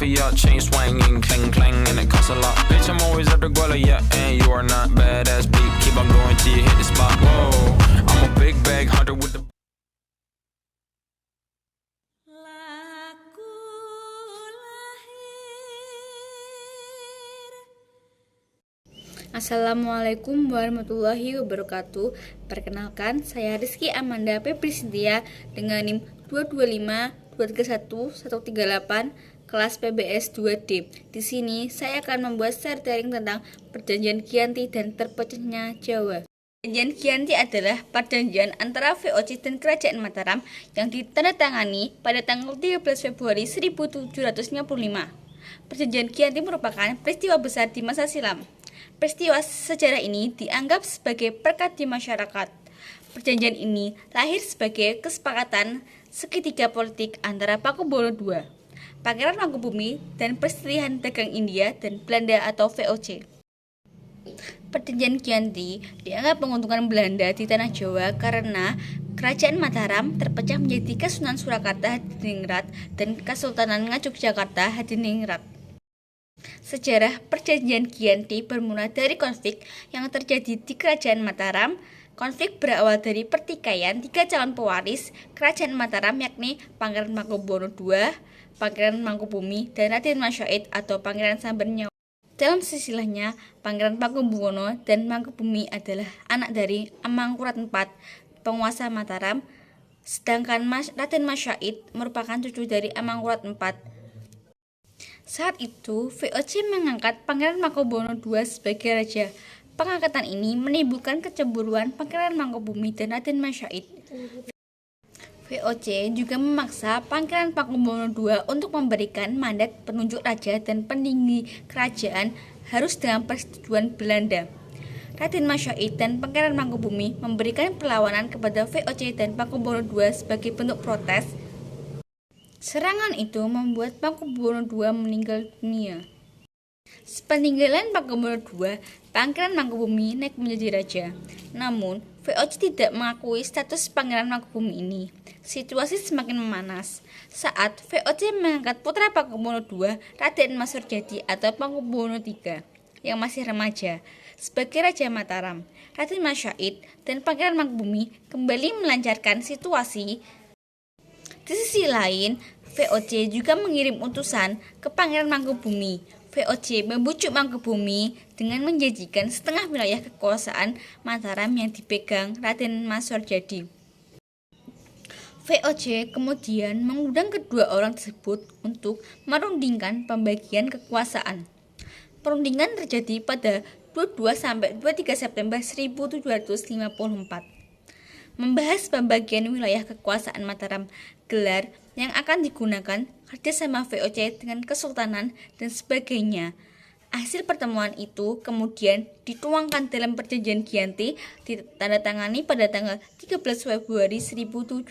for your chain swinging, clang clang, and it costs a lot. Bitch, I'm always at the guala, yeah, and you are not badass beat. Keep on going till you hit the spot. Whoa, I'm a big bag hunter with the. Laku lahir. Assalamualaikum warahmatullahi wabarakatuh. Perkenalkan, saya Rizky Amanda Febristia dengan NIM 225231138 kelas PBS 2D. Di sini saya akan membuat sharing tentang Perjanjian Giyanti dan terpecahnya Jawa. Perjanjian Giyanti adalah perjanjian antara VOC dan Kerajaan Mataram yang ditandatangani pada tanggal 13 Februari 1755. Perjanjian Giyanti merupakan peristiwa besar di masa silam. Peristiwa sejarah ini dianggap sebagai berkat di masyarakat. Perjanjian ini lahir sebagai kesepakatan segitiga politik antara Pakubuwono II, Pangeran Mangkubumi, dan Persilihan Dagang India dan Belanda atau VOC. Perjanjian Giyanti dianggap menguntungkan Belanda di tanah Jawa karena Kerajaan Mataram terpecah menjadi Kesultanan Surakarta Hadiningrat dan Kesultanan Ngayogyakarta Hadiningrat. Sejarah Perjanjian Giyanti bermula dari konflik yang terjadi di Kerajaan Mataram. Konflik berawal dari pertikaian tiga calon pewaris Kerajaan Mataram, yakni Pangeran Mangkubwono II, Pangeran Mangkubumi, dan Raden Mas Said atau Pangeran Sambernyawa. Dalam silsilahnya, Pangeran Pakubuwono dan Mangkubumi adalah anak dari Amangkurat IV, penguasa Mataram, sedangkan Raden Mas Said merupakan cucu dari Amangkurat IV. Saat itu, VOC mengangkat Pangeran Mangkubwono II sebagai raja. Pengangkatan ini menimbulkan kecemburuan Pangeran Mangkubumi dan Raden Mas Said. VOC juga memaksa Pangeran Pakubuwono II untuk memberikan mandat penunjuk raja dan peninggi kerajaan harus dengan persetujuan Belanda. Raden Mas Said dan Pangeran Mangkubumi memberikan perlawanan kepada VOC dan Pakubuwono II sebagai bentuk protes. Serangan itu membuat Pakubuwono II meninggal dunia. Sepeninggalan Pakubuwono II, Pangeran Mangkubumi naik menjadi raja. Namun, VOC tidak mengakui status Pangeran Mangkubumi ini. Situasi semakin memanas saat VOC mengangkat putra Pakubuwono II, Raden Mas Surjadi atau Pakubuwono III, yang masih remaja, sebagai Raja Mataram. Raden Mas Said dan Pangeran Mangkubumi kembali melancarkan situasi. Di sisi lain, VOC juga mengirim utusan ke Pangeran Mangkubumi. VOC membujuk Mangkubumi dengan menjanjikan setengah wilayah kekuasaan Mataram yang dipegang Raden Mas Surjadi. VOC kemudian mengundang kedua orang tersebut untuk merundingkan pembagian kekuasaan. Perundingan terjadi pada 22-23 September 1754. Membahas pembagian wilayah kekuasaan Mataram, gelar yang akan digunakan, kerjasama VOC dengan kesultanan, dan sebagainya. Hasil pertemuan itu kemudian dituangkan dalam Perjanjian Giyanti, ditandatangani pada tanggal 13 Februari 1755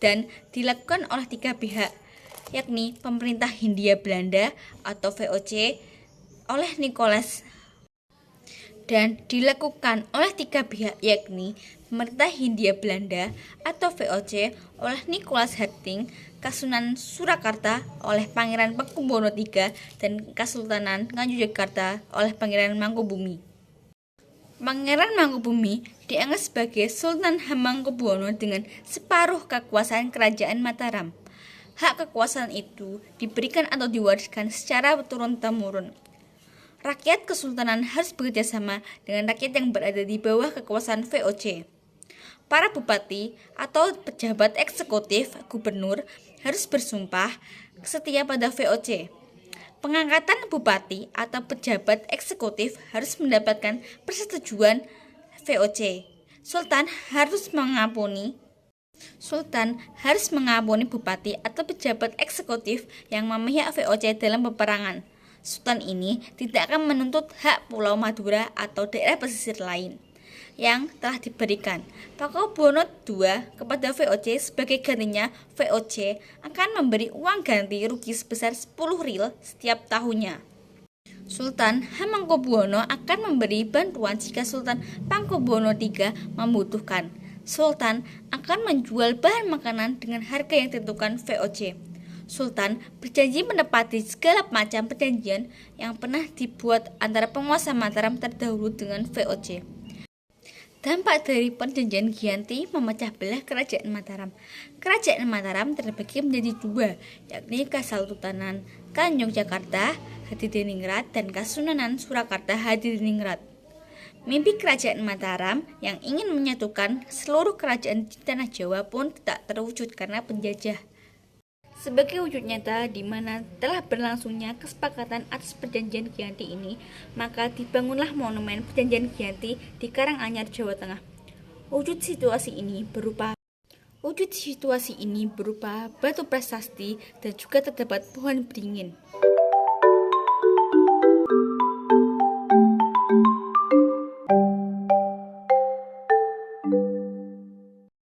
dan dilakukan oleh tiga pihak, yakni pemerintah Hindia Belanda atau VOC oleh Nicholas dan dilakukan oleh tiga pihak, yakni pemerintah Hindia Belanda atau VOC oleh Nicholas Hastings, Kesultanan Surakarta oleh Pangeran Pakubuwono III, dan Kesultanan Ngayogyakarta oleh Pangeran Mangkubumi. Pangeran Mangkubumi dianggap sebagai Sultan Hamengkubuwono dengan separuh kekuasaan Kerajaan Mataram. Hak kekuasaan itu diberikan atau diwariskan secara turun-temurun. Rakyat kesultanan harus bekerjasama dengan rakyat yang berada di bawah kekuasaan VOC. Para bupati atau pejabat eksekutif gubernur harus bersumpah setia pada VOC. Pengangkatan bupati atau pejabat eksekutif harus mendapatkan persetujuan VOC. Sultan harus mengampuni bupati atau pejabat eksekutif yang memihak VOC dalam peperangan. Sultan ini tidak akan menuntut hak Pulau Madura atau daerah pesisir lain yang telah diberikan Pakubuwono II kepada VOC. Sebagai gantinya, VOC akan memberi uang ganti rugi sebesar 10 ril setiap tahunnya. Sultan Hamengkubuwono akan memberi bantuan jika Sultan Pakubuwono III membutuhkan. Sultan akan menjual bahan makanan dengan harga yang ditentukan VOC. Sultan berjanji menepati segala macam perjanjian yang pernah dibuat antara penguasa Mataram terdahulu dengan VOC. Dampak dari perjanjian Giyanti memecah belah Kerajaan Mataram. Kerajaan Mataram terbagi menjadi dua, yakni Kasultanan Yogyakarta Hadiningrat dan Kasunanan Surakarta Hadiningrat. Mimpi Kerajaan Mataram yang ingin menyatukan seluruh kerajaan di tanah Jawa pun tak terwujud karena penjajah. Sebagai wujud nyata di mana telah berlangsungnya kesepakatan atas perjanjian Giyanti ini, maka dibangunlah monumen perjanjian Giyanti di Karanganyar, Jawa Tengah. Wujud situasi ini berupa batu prasasti dan juga terdapat pohon beringin.